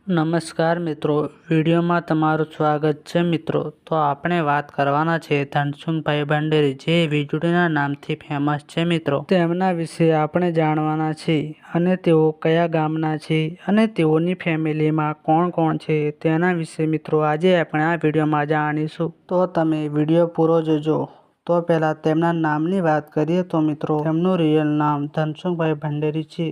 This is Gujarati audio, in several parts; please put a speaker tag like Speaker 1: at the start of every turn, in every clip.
Speaker 1: નમસ્કાર મિત્રો, વિડીયોમાં તમારું સ્વાગત છે મિત્રો. તો આપણે વાત કરવાના છે ધનસુખભાઈ ભંડેરી, જે વીજળીના નામથી ફેમસ છે મિત્રો. તેમના વિશે આપણે જાણવાના છે અને તેઓ કયા ગામના છે અને તેઓની ફેમિલીમાં કોણ કોણ છે તેના વિશે મિત્રો આજે આપણે આ વિડીયોમાં જાણીશું. તો તમે વિડીયો પૂરો જોજો. તો પહેલા તેમના નામની વાત કરીએ તો મિત્રો તેમનું રિયલ નામ ધનસુખભાઈ ભંડેરી છે.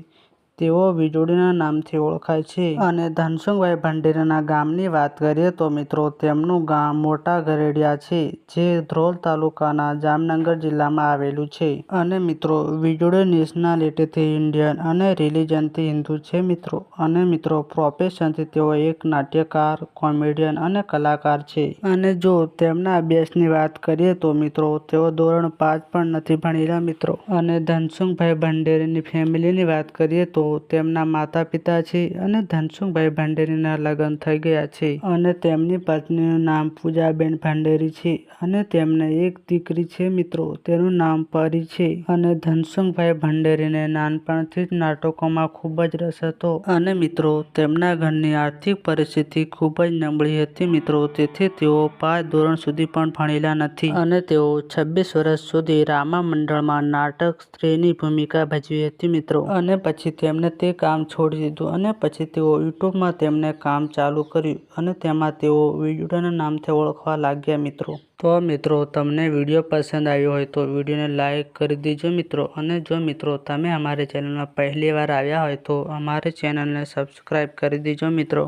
Speaker 1: તેઓ વીજળીના નામથી ઓળખાય છે. અને ધનસુખભાઈ ભંડેરીના ગામની વાત કરીએ તો મિત્રો તેમનું ગામ મોટા ગરેડિયા છે, જે ધ્રોલ તાલુકાના જામનગર જિલ્લામાં આવેલું છે. અને મિત્રો વીજળી નેશનાલિટીથી ઇન્ડિયન અને રિલિજનથી હિન્દુ છે મિત્રો. અને મિત્રો પ્રોફેશનથી તેઓ એક નાટ્યકાર, કોમેડિયન અને કલાકાર છે. અને જો તેમના અભ્યાસની વાત કરીએ તો મિત્રો તેઓ ધોરણ 5 પણ નથી ભણેલા મિત્રો. અને ધનસુખભાઈ ભંડેરીની ફેમિલીની વાત કરીએ તો તેમના માતા પિતા છે અને ધનસુખભાઈ ભંડેરીના લગ્ન થઈ ગયા છે. અને તેમની પત્નીનું નામ પૂજાબેન ભંડેરી છે. અને તેમને એક દીકરી છે મિત્રો, તેનું નામ પરી છે. અને ધનસુખભાઈ ભંડેરીને નાનપણથી જ નાટકોમાં ખૂબ જ રસ હતો. અને મિત્રો તેમના ઘરની આર્થિક પરિસ્થિતિ ખૂબ જ નબળી હતી મિત્રો, તેથી તેઓ 5 ધોરણ સુધી પણ ભણેલા નથી. અને તેઓ 26 વર્ષ સુધી રામા મંડળમાં નાટક સ્ત્રીની ભૂમિકા ભજવી હતી મિત્રો. અને પછી તેમને તે કામ છોડી દીધું અને પછી તેઓ યુટ્યુબમાં તેમને કામ ચાલુ કર્યું અને તેમાં તેઓ વીજળીના નામથી ઓળખવા લાગ્યા મિત્રો. તો મિત્રો તમને વિડીયો પસંદ આવ્યો હોય તો વિડીયોને લાઈક કરી દેજો મિત્રો. અને જો મિત્રો તમે અમારી ચેનલમાં પહેલી વાર આવ્યા હોય તો અમારી ચેનલને સબસ્ક્રાઈબ કરી દેજો મિત્રો.